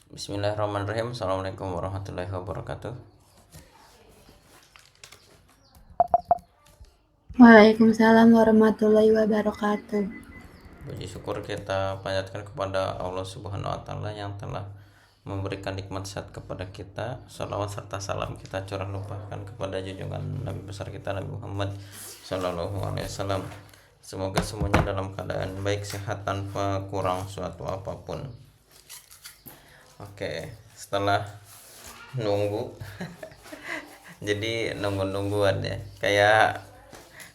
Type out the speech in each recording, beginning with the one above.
Bismillahirrahmanirrahim. Assalamualaikum warahmatullahi wabarakatuh. Waalaikumsalam warahmatullahi wabarakatuh. Puji syukur kita panjatkan kepada Allah Subhanahu wa taala yang telah memberikan nikmat sehat kepada kita. Salawat serta salam kita curah lumpahkan kepada junjungan Nabi besar kita Nabi Muhammad sallallahu alaihi wasallam. Semoga semuanya dalam keadaan baik, sehat, tanpa kurang suatu apapun. Oke, setelah nunggu jadi nunggu-nungguan ya. Kayak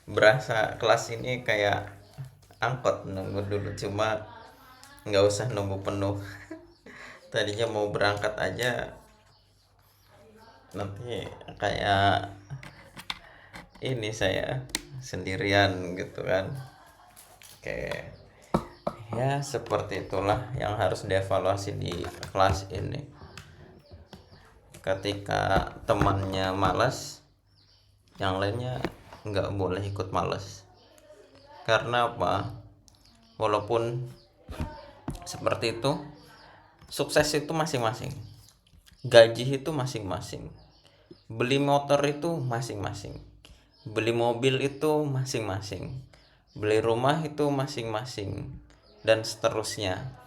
berasa kelas ini kayak angkot, nunggu dulu, cuma nggak usah nunggu penuh. Tadinya mau berangkat aja, nanti kayak ini saya sendirian gitu kan. Kayak ya seperti itulah yang harus dievaluasi di kelas ini. Ketika temannya malas, yang lainnya nggak boleh ikut malas. Karena apa? Walaupun seperti itu, sukses itu masing-masing, gaji itu masing-masing, beli motor itu masing-masing, beli mobil itu masing-masing, beli rumah itu masing-masing, dan seterusnya.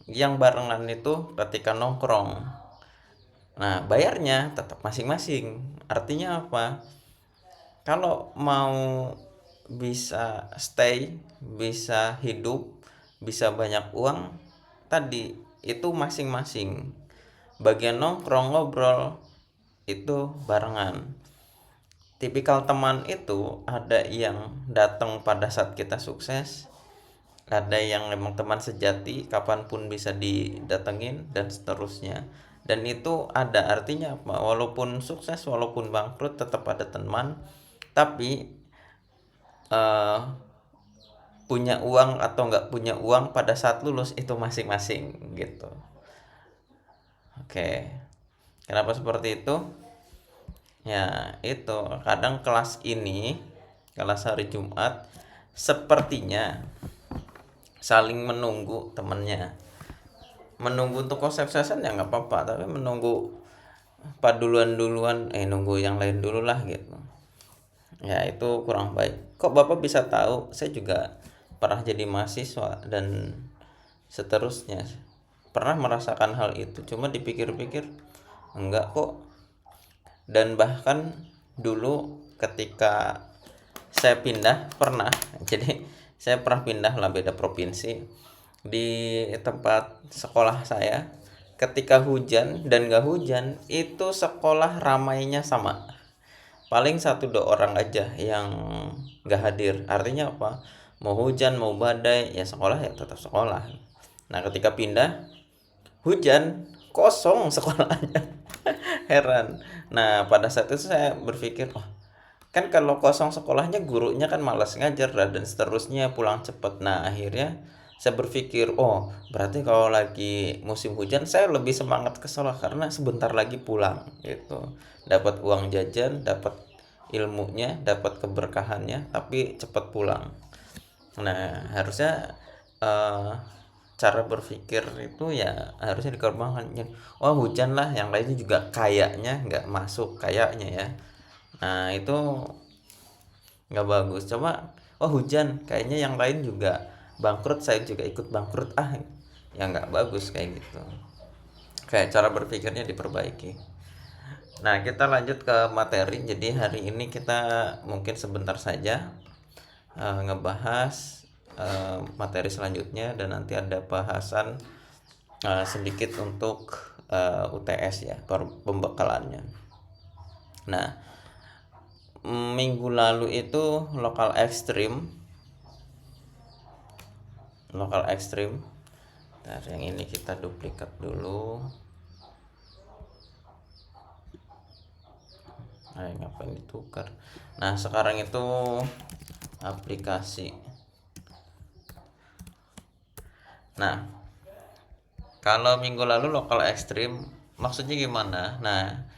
Yang barengan itu ketika nongkrong, nah bayarnya tetap masing-masing. Artinya apa? Kalau mau bisa stay, bisa hidup, bisa banyak uang, tadi itu masing-masing. Bagian nongkrong ngobrol itu barengan. Tipikal teman itu ada yang datang pada saat kita sukses, ada yang memang teman sejati kapanpun bisa didatengin, dan seterusnya. Dan itu ada artinya apa? Walaupun sukses, walaupun bangkrut, tetap ada teman. Tapi eh, punya uang atau nggak punya uang pada saat lulus itu masing-masing gitu. Oke, kenapa seperti itu? Ya itu, kadang kelas ini, kelas hari Jumat, sepertinya saling menunggu temennya. Menunggu untuk konsep-konsepan ya nggak apa-apa, tapi menunggu duluan nunggu yang lain dulu lah gitu. Ya itu kurang baik. Kok Bapak bisa tahu? Saya juga pernah jadi mahasiswa dan seterusnya. Pernah merasakan hal itu. Cuma dipikir-pikir enggak kok. Dan bahkan dulu ketika saya pindah pernah. Jadi saya pernah pindah lah, beda provinsi. Di tempat sekolah saya, ketika hujan dan gak hujan, itu sekolah ramainya sama. Paling satu dua orang aja yang nggak hadir. Artinya apa? Mau hujan mau badai ya sekolah ya tetap sekolah. Nah ketika pindah, hujan, kosong sekolahnya. Heran. Nah pada saat itu saya berpikir, oh kan kalau kosong sekolahnya gurunya kan malas ngajar lah, dan seterusnya, pulang cepet. Nah akhirnya saya berpikir, oh berarti kalau lagi musim hujan saya lebih semangat ke sekolah karena sebentar lagi pulang gitu, dapat uang jajan, dapat ilmunya, dapat keberkahannya, tapi cepat pulang. Nah harusnya eh, cara berpikir itu ya harusnya dikembangkan. Oh hujan lah, yang lainnya juga kayaknya nggak masuk kayaknya ya. Nah itu nggak bagus. Coba, oh hujan kayaknya yang lain juga bangkrut, saya juga ikut bangkrut, ya nggak bagus kayak gitu. Kayak cara berpikirnya diperbaiki. Nah kita lanjut ke materi. Jadi hari ini kita mungkin sebentar saja ngebahas materi selanjutnya, dan nanti ada bahasan sedikit untuk UTS ya, pembekalannya. Nah minggu lalu itu lokal ekstrim. Nah, yang ini kita duplikat dulu. Ngapain ditukar? Nah sekarang itu aplikasi. Nah kalau minggu lalu lokal ekstrim maksudnya gimana? Nah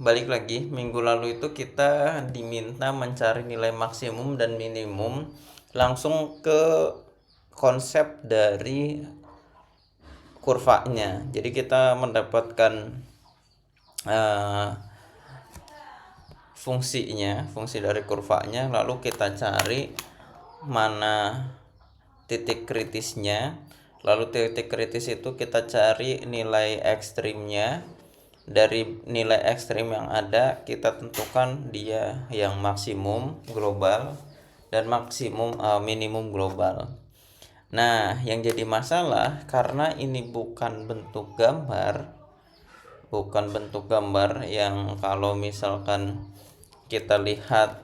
balik lagi, minggu lalu itu kita diminta mencari nilai maksimum dan minimum langsung ke konsep dari kurvanya. Jadi kita mendapatkan fungsi dari kurvanya, lalu kita cari mana titik kritisnya, lalu titik kritis itu kita cari nilai ekstrimnya. Dari nilai ekstrim yang ada kita tentukan dia yang maksimum global dan minimum global. Nah, yang jadi masalah karena ini bukan bentuk gambar yang kalau misalkan kita lihat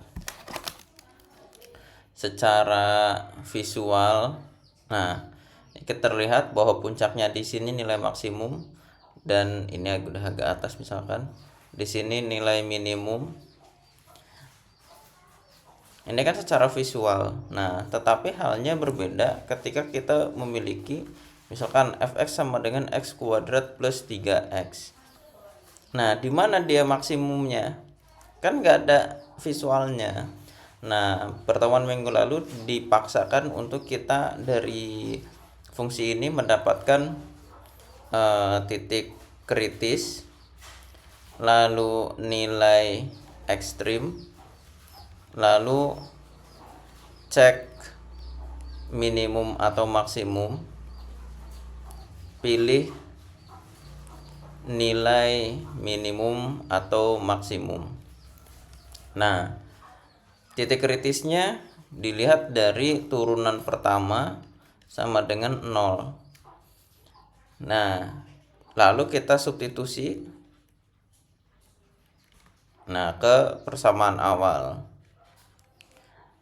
secara visual. Nah, kita terlihat bahwa puncaknya di sini nilai maksimum dan ini udah agak atas, misalkan di sini nilai minimum. Ini kan secara visual. Nah, tetapi halnya berbeda ketika kita memiliki misalkan fx sama dengan x kuadrat plus 3x. Nah, di mana dia maksimumnya? Kan nggak ada visualnya. Nah, pertemuan minggu lalu dipaksakan untuk kita dari fungsi ini mendapatkan titik kritis, lalu nilai ekstrim, lalu cek minimum atau maksimum, pilih nilai minimum atau maksimum. Nah, titik kritisnya dilihat dari turunan pertama sama dengan 0. Nah, lalu kita substitusi ke persamaan awal.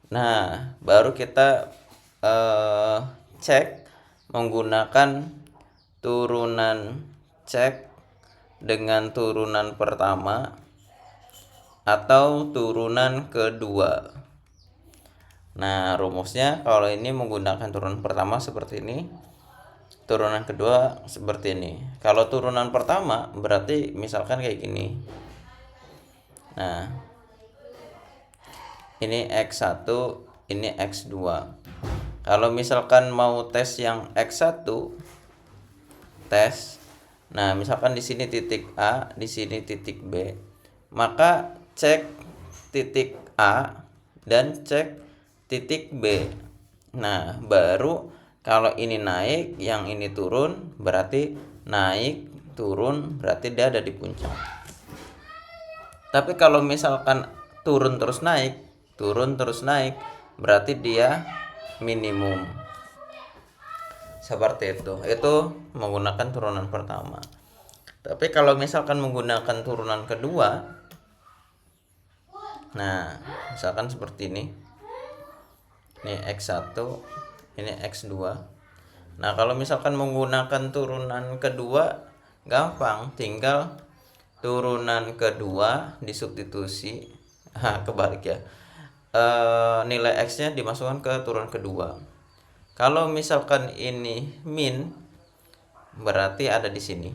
Nah, baru kita cek menggunakan turunan cek dengan turunan pertama atau turunan kedua. Nah, rumusnya kalau ini menggunakan turunan pertama seperti ini, turunan kedua seperti ini. Kalau turunan pertama berarti misalkan kayak gini. Nah, ini X1, ini X2. Kalau misalkan mau tes yang X1, tes. Nah, misalkan di sini titik A, di sini titik B. Maka cek titik A dan cek titik B. Nah, baru kalau ini naik, yang ini turun, berarti naik, turun, berarti dia ada di puncak. Tapi kalau misalkan turun terus naik, berarti dia minimum. Seperti itu. Itu menggunakan turunan pertama. Tapi kalau misalkan menggunakan turunan kedua, nah, misalkan seperti ini. Ini X1, ini X2. Nah, kalau misalkan menggunakan turunan kedua, gampang, tinggal turunan kedua disubstitusi. Kebalik ya. Nilai X-nya dimasukkan ke turunan kedua. Kalau misalkan ini min, berarti ada di sini.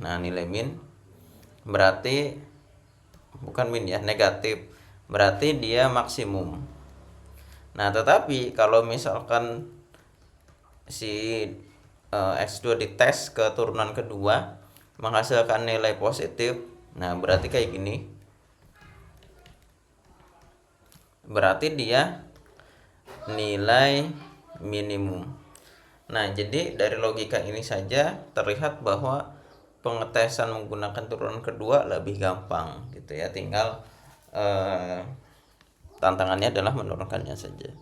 Nah, nilai min berarti bukan min ya, negatif. Berarti dia maksimum. Nah, tetapi kalau misalkan si X2 dites ke turunan kedua menghasilkan nilai positif, nah berarti kayak gini. Berarti dia nilai minimum. Nah, jadi dari logika ini saja terlihat bahwa pengetesan menggunakan turunan kedua lebih gampang gitu ya. Tinggal tantangannya adalah menurunkannya saja.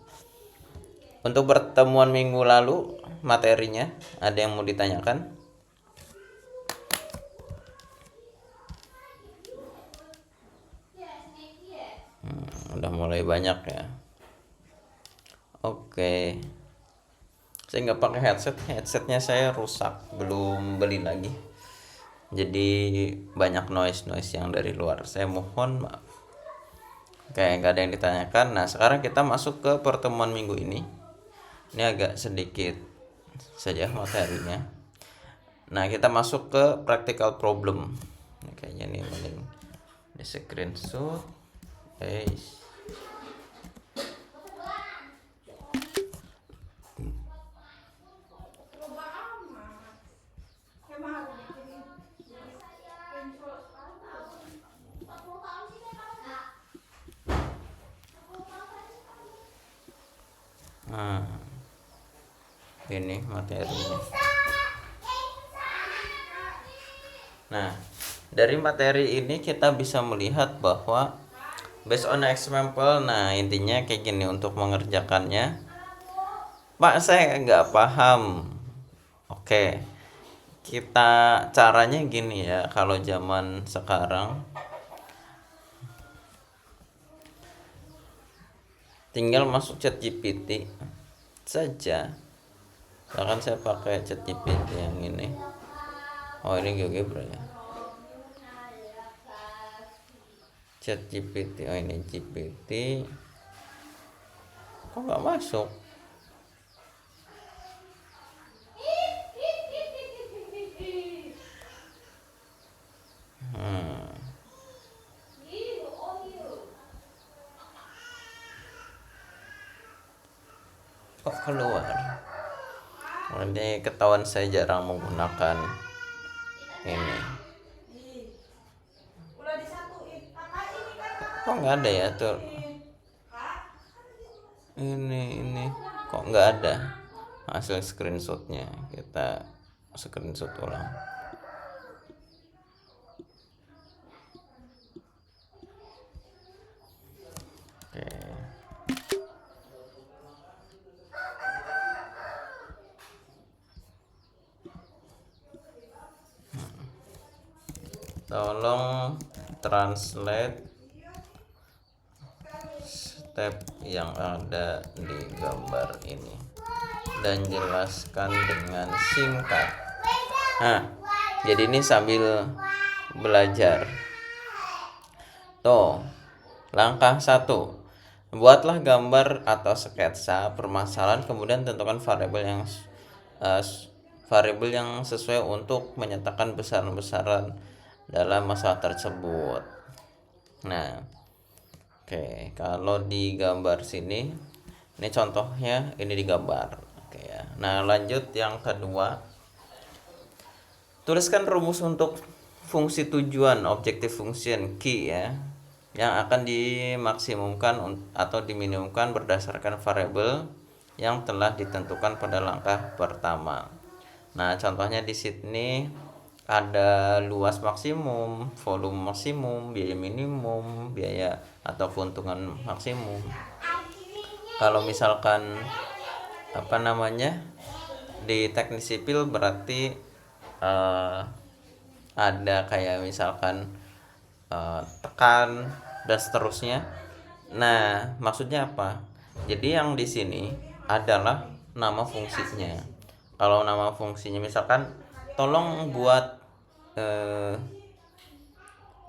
Untuk pertemuan minggu lalu materinya ada yang mau ditanyakan? Udah mulai banyak ya. Oke. Saya nggak pakai headsetnya saya rusak, belum beli lagi. Jadi banyak noise yang dari luar. Saya mohon maaf. Oke, nggak ada yang ditanyakan. Nah, sekarang kita masuk ke pertemuan minggu ini. Ini agak sedikit saja materinya. Nah, kita masuk ke practical problem. Ini kayaknya nih mending di screenshot. ini materinya. Nah, dari materi ini kita bisa melihat bahwa based on example, nah intinya kayak gini untuk mengerjakannya. Pak, saya nggak paham. Oke, kita caranya gini ya, kalau zaman sekarang tinggal masuk ChatGPT saja. Misalkan saya pakai ChatGPT yang ini. Oh, ini GeoGebra ya. ChatGPT, oh ini GPT. Kok nggak masuk? Kok keluar? Oh, ini ketahuan saya jarang menggunakan ini. Kok nggak ada ya tuh? Ini kok nggak ada hasil screenshotnya. Kita screenshot ulang. Oke. Tolong translate step yang ada di gambar ini dan jelaskan dengan singkat. Nah, jadi ini sambil belajar. Tuh, langkah 1. Buatlah gambar atau sketsa permasalahan, kemudian tentukan variabel yang sesuai untuk menyatakan besaran-besaran dalam masalah tersebut. Nah, oke, kalau di gambar sini, ini contohnya ini di gambar. Oke ya. Nah, lanjut yang kedua. Tuliskan rumus untuk fungsi tujuan, objective function key ya, yang akan dimaksimumkan atau diminimumkan berdasarkan variabel yang telah ditentukan pada langkah pertama. Nah, contohnya di sini ada luas maksimum, volume maksimum, biaya minimum, biaya atau keuntungan maksimum. Kalau misalkan di teknik sipil berarti ada kayak misalkan tekan dan seterusnya. Nah, maksudnya apa? Jadi yang di sini adalah nama fungsinya. Kalau nama fungsinya misalkan tolong buat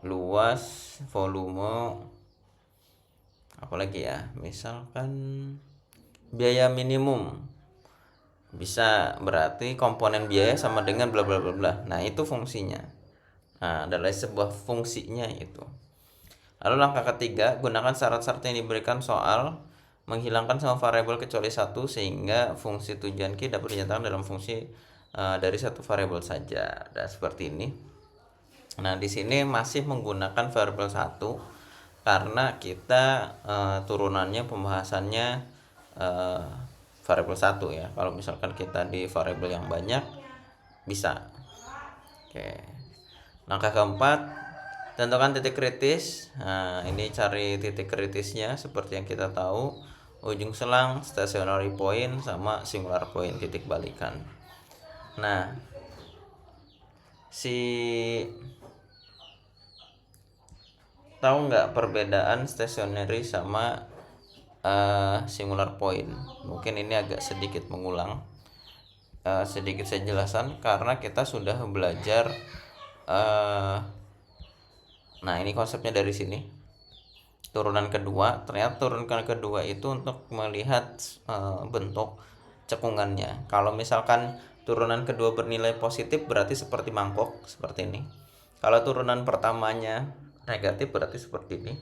luas, volume, apalagi ya, misalkan biaya minimum, bisa berarti komponen biaya sama dengan bla bla bla bla. Nah, itu fungsinya. Nah, adalah sebuah fungsinya itu. Lalu langkah ketiga, gunakan syarat-syarat yang diberikan soal, menghilangkan semua variabel kecuali satu sehingga fungsi tujuan key dapat dinyatakan dalam fungsi dari satu variabel saja. Dan seperti ini. Nah, di sini masih menggunakan variabel satu karena kita turunannya pembahasannya variabel satu ya. Kalau misalkan kita di variabel yang banyak bisa. Oke. Langkah keempat, tentukan titik kritis. Nah, ini cari titik kritisnya seperti yang kita tahu, ujung selang, stationary point sama singular point, titik balikan. Nah, tahu nggak perbedaan stationary sama singular point? Mungkin ini agak sedikit mengulang, sedikit saya jelaskan karena kita sudah belajar. Nah, ini konsepnya dari sini. Turunan kedua, ternyata turunan kedua itu untuk melihat bentuk cekungannya. Kalau misalkan turunan kedua bernilai positif berarti seperti mangkok seperti ini. Kalau turunan pertamanya negatif berarti seperti ini.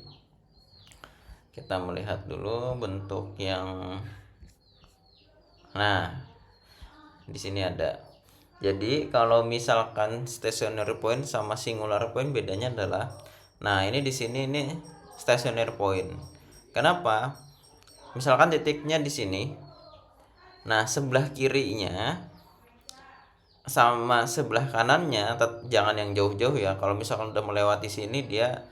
Kita melihat dulu bentuk yang, nah, di sini ada. Jadi kalau misalkan stationary point sama singular point bedanya adalah, nah ini di sini ini stationary point. Kenapa? Misalkan titiknya di sini. Nah, sebelah kirinya sama sebelah kanannya jangan yang jauh-jauh ya. Kalau misalkan udah melewati sini dia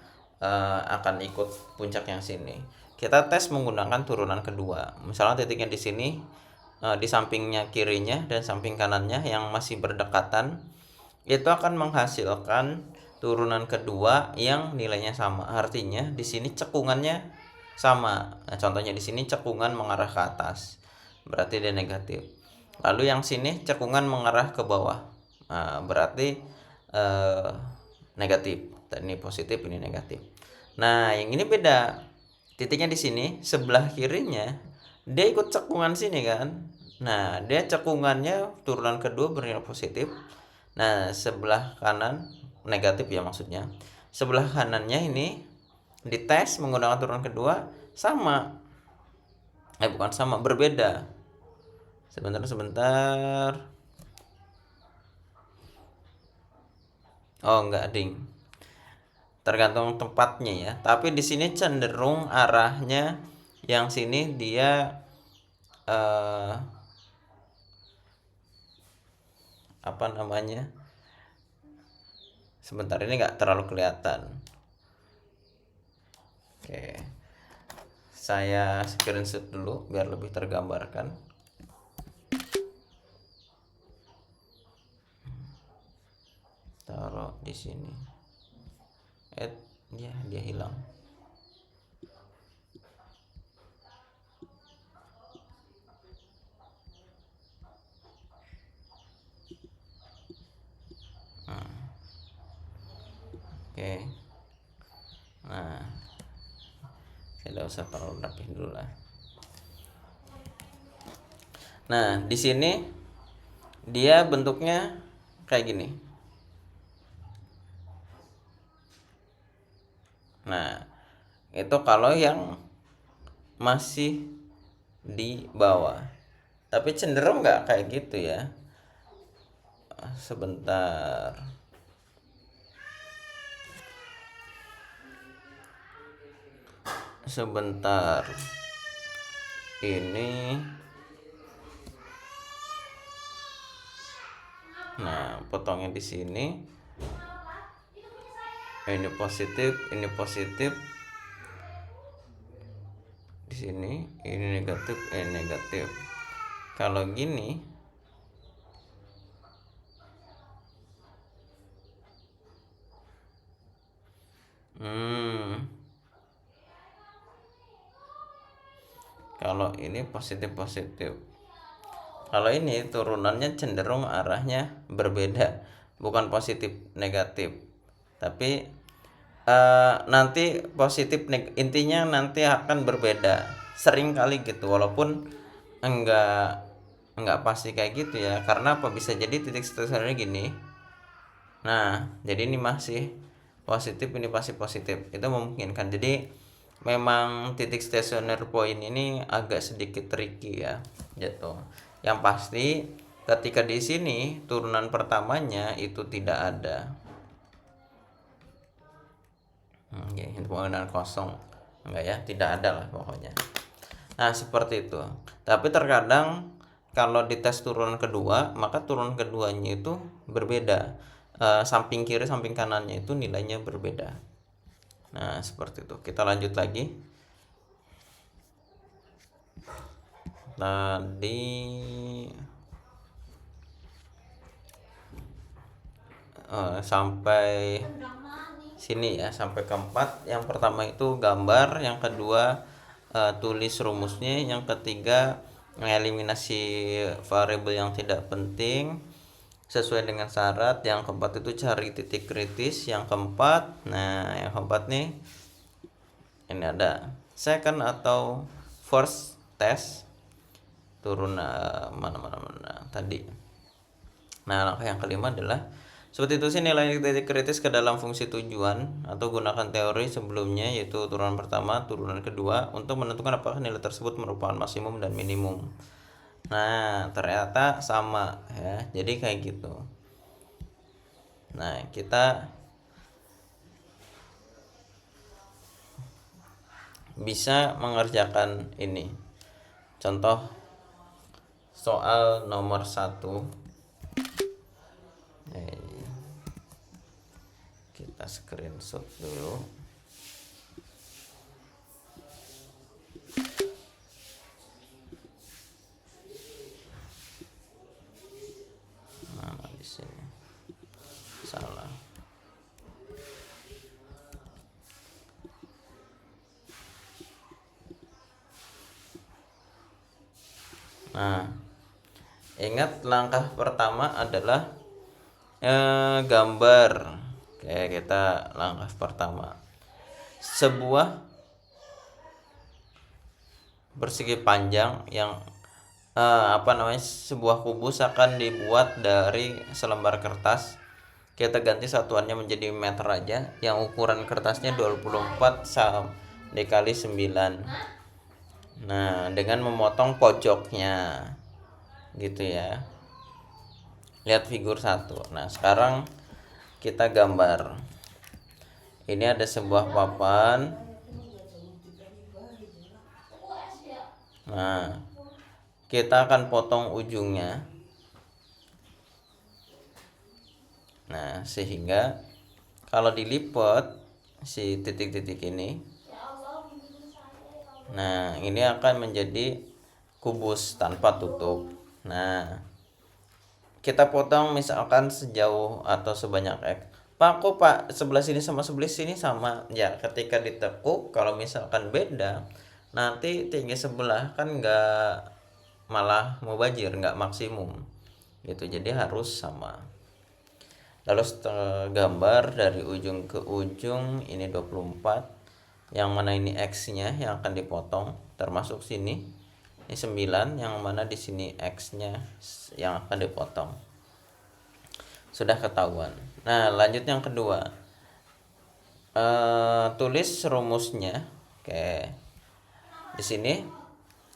akan ikut puncak yang sini. Kita tes menggunakan turunan kedua. Misalnya titiknya di sini, di sampingnya kirinya dan samping kanannya yang masih berdekatan, itu akan menghasilkan turunan kedua yang nilainya sama. Artinya di sini cekungannya sama. Nah, contohnya di sini cekungan mengarah ke atas, berarti dia negatif. Lalu yang sini cekungan mengarah ke bawah, nah, berarti negatif. Dan ini positif, ini negatif. Nah, yang ini beda. Titiknya di sini, sebelah kirinya dia ikut cekungan sini kan. Nah, dia cekungannya turunan kedua bernilai positif. Nah, sebelah kanan negatif ya maksudnya. Sebelah kanannya ini dites menggunakan turunan kedua sama. Bukan sama, berbeda. Sebentar. Oh, enggak, ding. Tergantung tempatnya ya. Tapi di sini cenderung arahnya yang sini dia apa namanya? Sebentar, ini nggak terlalu kelihatan. Oke. Saya screenshot dulu biar lebih tergambarkan. Taruh di sini. Ya, dia hilang. Oke. Nah, saya tidak usah terlalu rapih dulu lah. Nah, di sini dia bentuknya kayak gini. Nah, itu kalau yang masih di bawah. Tapi cenderung nggak kayak gitu ya. Sebentar. Ini. Nah, potongnya di sini. Ini positif, ini positif. Di sini ini negatif, ini negatif. Kalau gini kalau ini positif. Kalau ini turunannya cenderung arahnya berbeda, bukan positif negatif. Tapi nanti positif intinya nanti akan berbeda. Sering kali gitu, walaupun enggak pasti kayak gitu ya. Karena apa, bisa jadi titik stasionernya gini. Nah, jadi ini masih positif, ini pasti positif. Itu memungkinkan. Jadi memang titik stationer point ini agak sedikit tricky ya, gitu. Yang pasti ketika di sini turunan pertamanya itu tidak ada. Itu penggunaan kosong. Enggak ya, tidak ada lah pokoknya. Nah, seperti itu. Tapi terkadang kalau di tes turunan kedua, maka turunan keduanya itu berbeda. Samping kiri, samping kanannya itu nilainya berbeda. Nah, seperti itu. Kita lanjut lagi. Tadi sampai sini ya, sampai keempat. Yang pertama itu gambar, yang kedua tulis rumusnya, yang ketiga mengeliminasi variabel yang tidak penting sesuai dengan syarat, yang keempat itu cari titik kritis, yang keempat. Nah, yang keempat nih ini ada second atau first test turun mana tadi. Nah, langkah yang kelima adalah seperti itu sih, nilai titik kritis ke dalam fungsi tujuan atau gunakan teori sebelumnya, yaitu turunan pertama, turunan kedua, untuk menentukan apakah nilai tersebut merupakan maksimum dan minimum. Nah, ternyata sama ya. Jadi kayak gitu. Nah, kita bisa mengerjakan ini. Contoh soal nomor 1. Kita screenshot dulu. Nah, di sini salah. Nah, ingat langkah pertama adalah gambar. Oke, kita langkah pertama. Sebuah persegi panjang yang sebuah kubus akan dibuat dari selembar kertas. Kita ganti satuannya menjadi meter aja, yang ukuran kertasnya 24 dikali 9. Nah, dengan memotong pojoknya gitu ya. Lihat figur 1. Nah, sekarang kita gambar. Ini ada sebuah papan. Nah, kita akan potong ujungnya. Nah, sehingga kalau dilipat si titik-titik ini, nah ini akan menjadi kubus tanpa tutup. Nah, kita potong misalkan sejauh atau sebanyak X. Pak, kok Pak sebelah sini sama sebelah sini sama? Ya, ketika ditekuk kalau misalkan beda, nanti tinggi sebelah kan malah mubazir, nggak maksimum gitu. Jadi harus sama. Lalu gambar dari ujung ke ujung ini 24, yang mana ini X nya yang akan dipotong, termasuk sini ini 9, yang mana di sini X nya yang akan dipotong. Sudah ketahuan. Nah, lanjut yang kedua, tulis rumusnya. Oke, di sini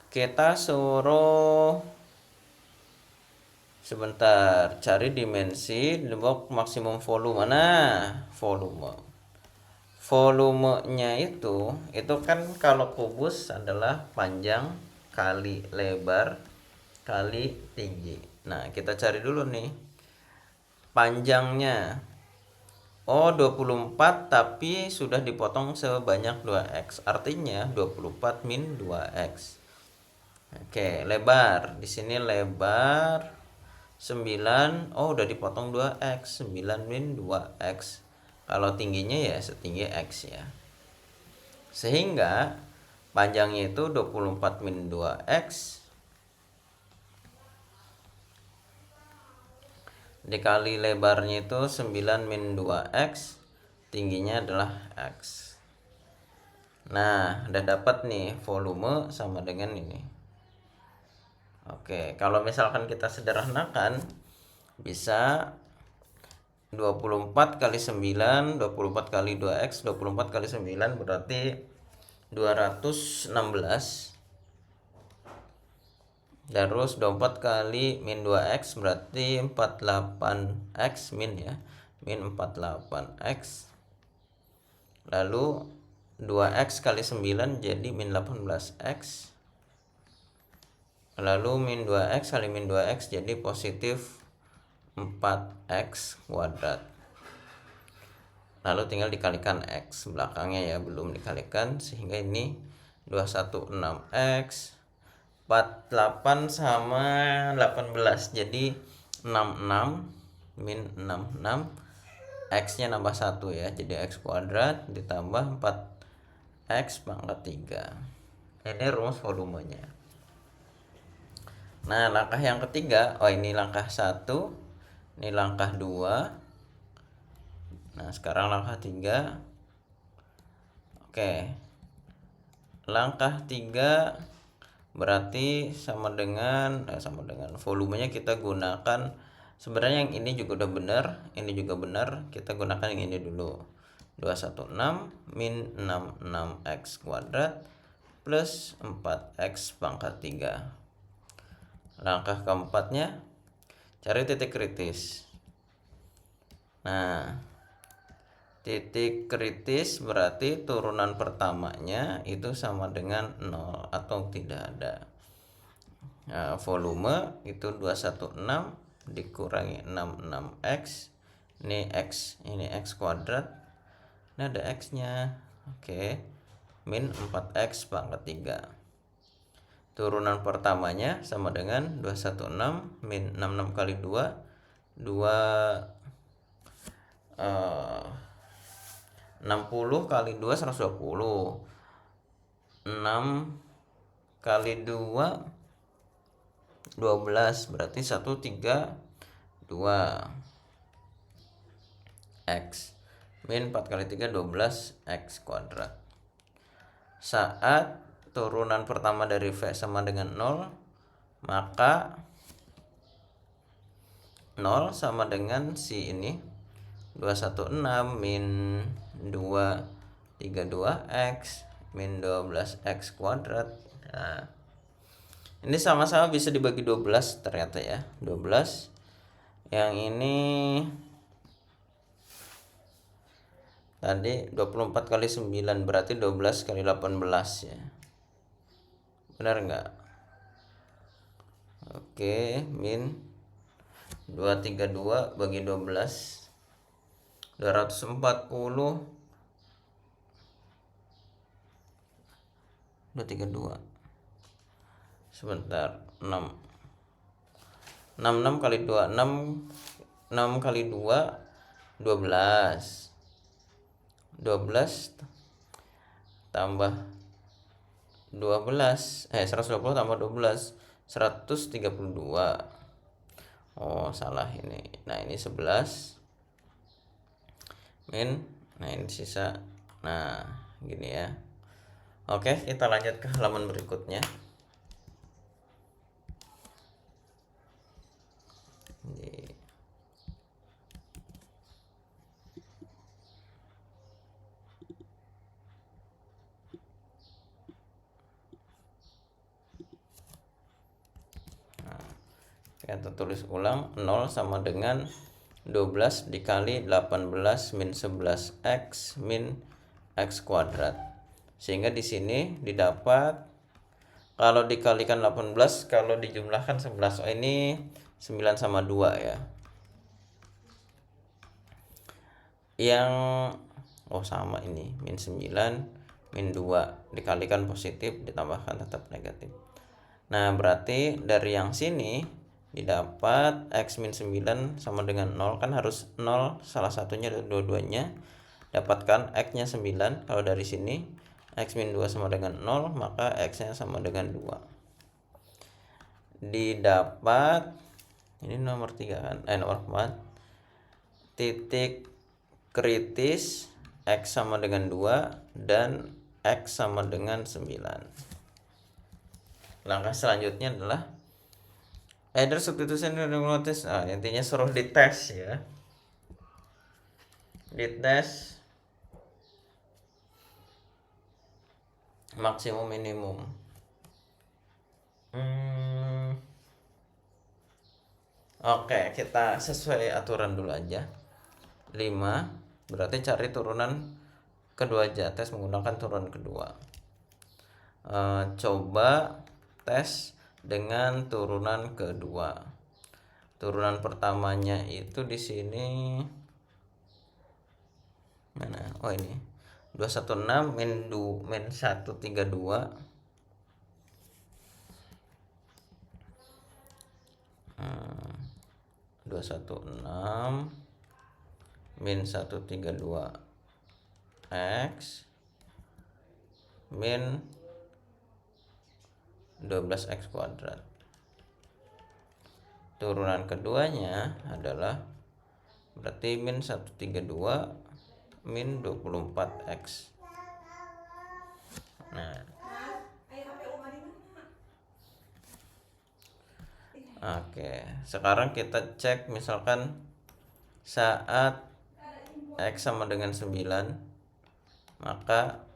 kita suruh sebentar cari dimensi box maksimum volume. Nah, volumenya itu kan kalau kubus adalah panjang kali lebar kali tinggi. Nah, kita cari dulu nih panjangnya. 24, tapi sudah dipotong sebanyak 2x. Artinya 24 min 2x. Oke, lebar. Di sini lebar 9, udah dipotong 2x, 9 min 2x. Kalau tingginya ya setinggi x ya. Sehingga panjangnya itu 24 min 2x dikali lebarnya itu 9 min 2x, tingginya adalah x. Nah, udah dapat nih volume sama dengan ini. Oke, kalau misalkan kita sederhanakan bisa 24 kali 9, 24 kali 2x, 24 kali 9 berarti 216. Terus 24 kali min 2x berarti 48x min ya. Min 48x. Lalu 2x kali 9 jadi min 18x. Lalu min 2x kali min 2x jadi positif 4x kuadrat. Lalu tinggal dikalikan x belakangnya ya, belum dikalikan, sehingga ini 216x 48 sama 18 jadi 66 min 66, x nya nambah 1 ya, jadi x kuadrat ditambah 4x pangkat 3. Ini rumus volumenya. Nah, langkah yang ketiga, ini langkah 1, ini langkah 2. Nah, sekarang langkah 3. Oke. Langkah 3 berarti sama dengan volumenya kita gunakan. Sebenarnya yang ini juga udah benar, ini juga benar, kita gunakan yang ini dulu. 216 min 66x kuadrat plus 4x pangkat 3. Langkah keempatnya, cari titik kritis. Nah, titik kritis berarti turunan pertamanya itu sama dengan 0 atau tidak ada. volume itu 216 dikurangi 66x, ini x kuadrat, ini ada x nya. Oke, min 4x pangkat 3. Turunan pertamanya sama dengan 216 min 66 kali 2 60 kali 2 120. 6 kali 2 12, berarti 132 x min 4 kali 3 12 x kuadrat. Saat turunan pertama dari V sama dengan 0, maka 0 sama dengan si ini 216 min 232x min 12x kuadrat. Nah, ini sama-sama bisa dibagi 12 ternyata ya. 12. Yang ini tadi 24 kali 9 berarti 12 kali 18 ya. Benar enggak? Oke, min 232 bagi 12 240 232 sebentar 6 66 kali 2 6 kali 2 12 tambah 12 120 tambah 12 132. Oh salah ini. Nah ini 11 min, nah ini sisa. Nah gini ya. Oke, kita lanjut ke halaman berikutnya. Kita tulis ulang, 0 sama dengan 12 dikali 18 min 11x min x kuadrat. Sehingga di sini didapat, kalau dikalikan 18, kalau dijumlahkan 11. Oh, ini 9 sama 2 ya. Yang sama ini min 9 min 2 dikalikan positif ditambahkan tetap negatif. Nah, berarti dari yang sini didapat x min 9 sama dengan 0, kan harus 0 salah satunya dari dua-duanya. Dapatkan x nya 9. Kalau dari sini x min 2 sama dengan 0, maka x nya sama dengan 2. Didapat, ini nomor 3 kan, nomor 4, titik kritis x sama dengan 2 dan x sama dengan 9. Langkah selanjutnya adalah either substitution dan notice. Intinya suruh dites ya. Dites maksimum minimum. Oke, kita sesuai aturan dulu aja. 5 berarti cari turunan kedua aja, tes menggunakan turunan kedua. Coba tes dengan turunan kedua. Turunan pertamanya itu di sini mana? Oh ini 216 min 132 216 min 132 x min 12x kuadrat. Turunan keduanya adalah berarti min 132 min 24x. Nah, oke, sekarang kita cek misalkan saat x sama dengan 9, maka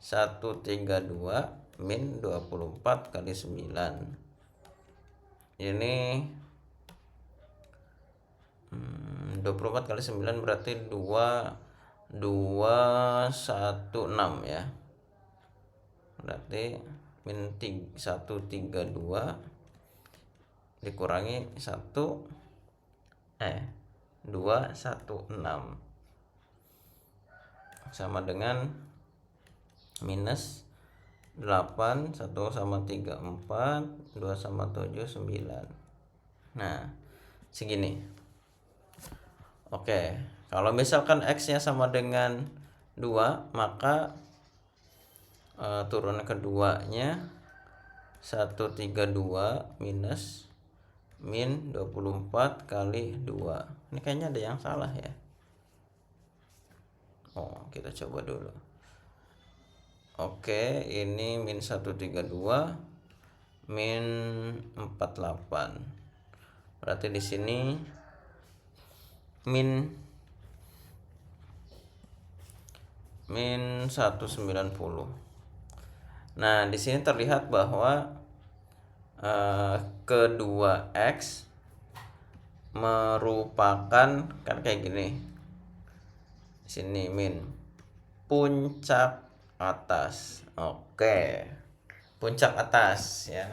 132 min 24 kali 9 ini 24 kali 9 berarti 216 ya. Berarti min 132 dikurangi 216 sama dengan minus 8, 1 sama 3 4, 2 sama 7 9. Nah segini. Oke, kalau misalkan X nya sama dengan 2, maka turunan keduanya 132 minus min 24 kali 2. Ini kayaknya ada yang salah ya. Kita coba dulu. Oke, ini min 132 min 48. Berarti di sini min 190. Nah, di sini terlihat bahwa kedua X merupakan kan kayak gini. Di sini min puncak atas. Oke. Puncak atas ya.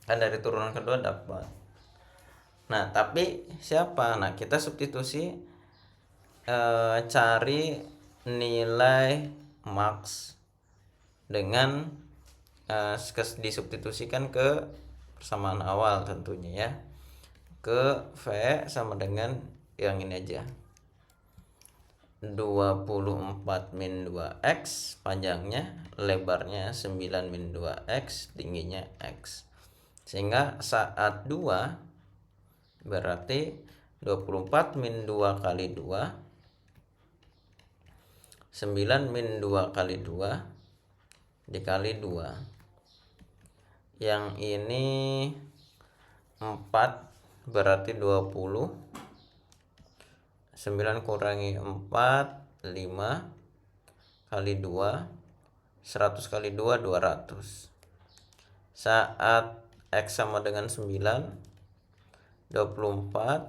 Kan dari turunan kedua dapat. Nah, tapi siapa? Nah, kita substitusi cari nilai max dengan disubstitusikan ke persamaan awal tentunya ya, ke V sama dengan yang ini aja, 24 min 2x panjangnya, lebarnya 9 min 2x, tingginya x, sehingga saat 2 berarti 24 min 2 kali 2, 9 min 2 kali 2 dikali 2. Yang ini 4 berarti 20. 9 kurangi 4 5 kali 2, 100 kali 2 200. Saat X sama dengan 9, 24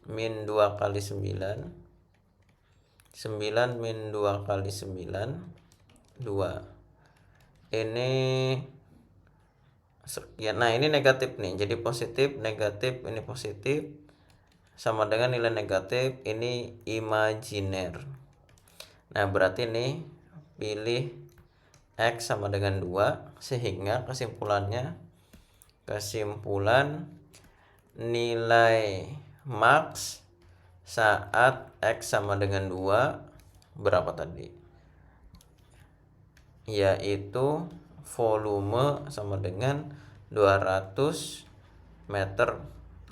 min 2 kali 9, 9 min 2 kali 9 2. Ini sekian. Nah, ini negatif nih, jadi positif negatif, ini positif sama dengan nilai negatif, ini imajiner. Nah, berarti nih pilih X sama dengan 2, sehingga kesimpulan nilai max saat X sama dengan 2 berapa tadi? Yaitu volume sama dengan 200 meter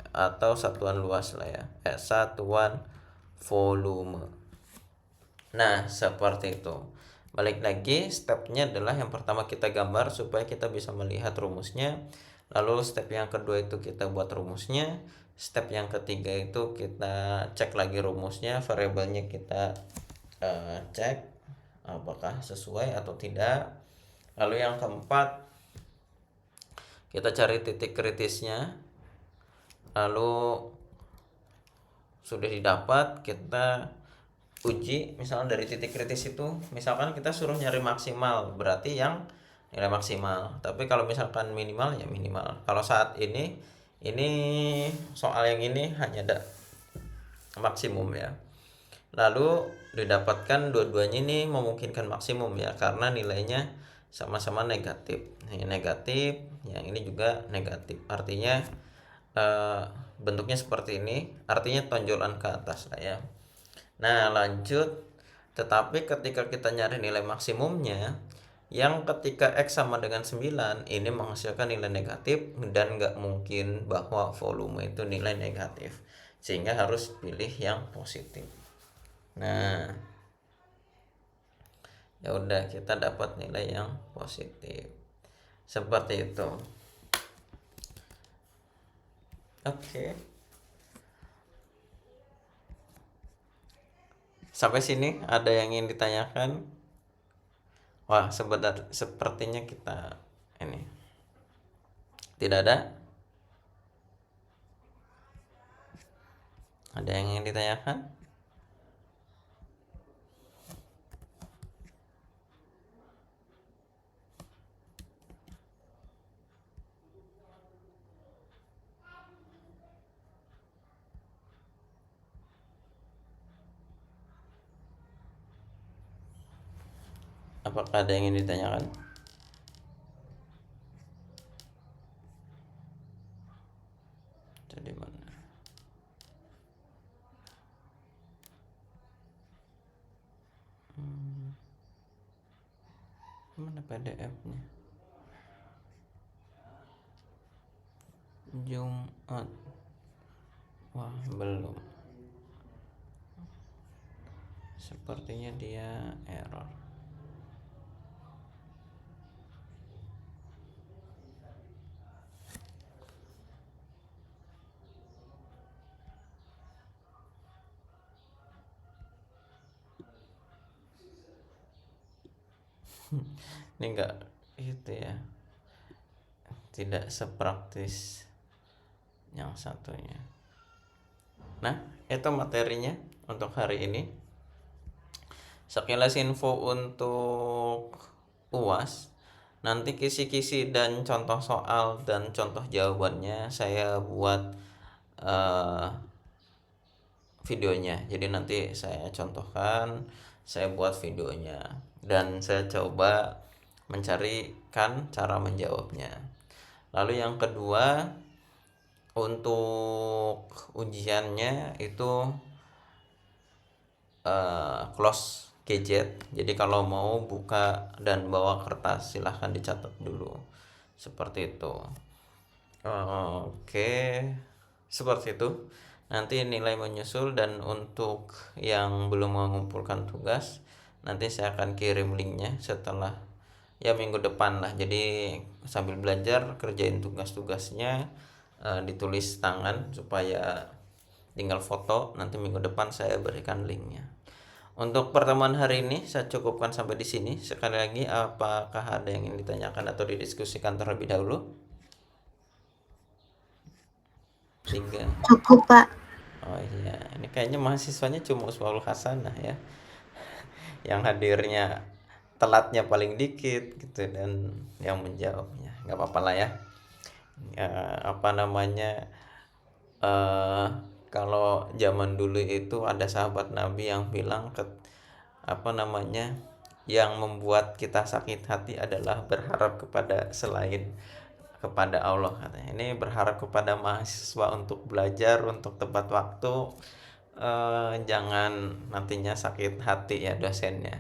atau satuan luas lah ya, satuan volume. Nah, seperti itu. Balik lagi, stepnya adalah yang pertama kita gambar supaya kita bisa melihat rumusnya. Lalu step yang kedua itu kita buat rumusnya. Step yang ketiga itu kita cek lagi rumusnya, variabelnya kita cek apakah sesuai atau tidak. Lalu yang keempat, kita cari titik kritisnya. Lalu sudah didapat, kita uji. Misalnya dari titik kritis itu, misalkan kita suruh nyari maksimal, berarti yang nilai maksimal. Tapi kalau misalkan minimal ya minimal. Kalau saat ini soal yang ini hanya ada maksimum ya. Lalu didapatkan dua-duanya ini memungkinkan maksimum ya, karena nilainya sama-sama negatif. Ini negatif, yang ini juga negatif. Artinya bentuknya seperti ini, artinya tonjolan ke atas lah ya. Nah, lanjut. Tetapi ketika kita nyari nilai maksimumnya, yang ketika X sama dengan 9 ini menghasilkan nilai negatif, dan nggak mungkin bahwa volume itu nilai negatif, sehingga harus pilih yang positif. Nah, ya udah, kita dapat nilai yang positif seperti itu. Oke. Sampai sini ada yang ingin ditanyakan? Wah, sepertinya kita ini tidak ada. Ada yang ingin ditanyakan? Apakah ada yang ingin ditanyakan? Jadi mana? Mana PDF-nya? Jumat. Wah, belum. Sepertinya dia error. Ini enggak itu ya. Tidak sepraktis yang satunya. Nah, itu materinya untuk hari ini. Sekilas info untuk UAS. Nanti kisi-kisi dan contoh soal dan contoh jawabannya saya buat videonya. Jadi nanti saya contohkan, saya buat videonya dan saya coba mencarikan cara menjawabnya. Lalu yang kedua, untuk ujiannya itu close gadget. Jadi kalau mau buka dan bawa kertas silahkan dicatat dulu. Seperti itu. Oke, seperti itu. Nanti nilai menyusul, dan untuk yang belum mengumpulkan tugas, nanti saya akan kirim linknya setelah ya minggu depan lah. Jadi sambil belajar kerjain tugas-tugasnya, ditulis tangan supaya tinggal foto. Nanti minggu depan saya berikan linknya. Untuk pertemuan hari ini saya cukupkan sampai di sini. Sekali lagi, apakah ada yang ingin ditanyakan atau didiskusikan terlebih dahulu? 3. Cukup, Pak. Oh iya, ini kayaknya mahasiswanya cuma Uswalul Hasanah ya, yang hadirnya telatnya paling dikit gitu dan yang menjawabnya nggak apa-apa lah ya. Ya, apa namanya, kalau zaman dulu itu ada sahabat Nabi yang bilang apa namanya, yang membuat kita sakit hati adalah berharap kepada selain kepada Allah, katanya. Ini berharap kepada mahasiswa untuk belajar, untuk tepat waktu, jangan nantinya sakit hati ya dosennya.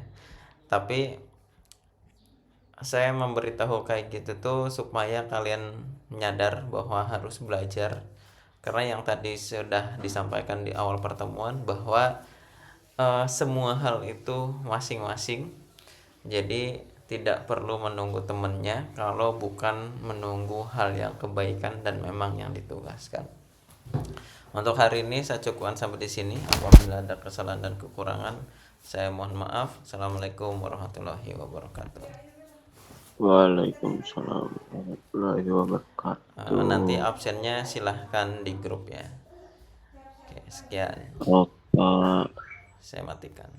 Tapi saya memberitahu kayak gitu tuh supaya kalian nyadar bahwa harus belajar, karena yang tadi sudah disampaikan di awal pertemuan bahwa semua hal itu masing-masing. Jadi tidak perlu menunggu temennya kalau bukan menunggu hal yang kebaikan dan memang yang ditugaskan. Untuk hari ini saya cukupkan sampai di sini. Apabila ada kesalahan dan kekurangan, saya mohon maaf. Assalamualaikum warahmatullahi wabarakatuh. Waalaikumsalam warahmatullahi wabarakatuh. Nanti absennya silahkan di grup ya. Oke, sekian. Oke. Saya matikan.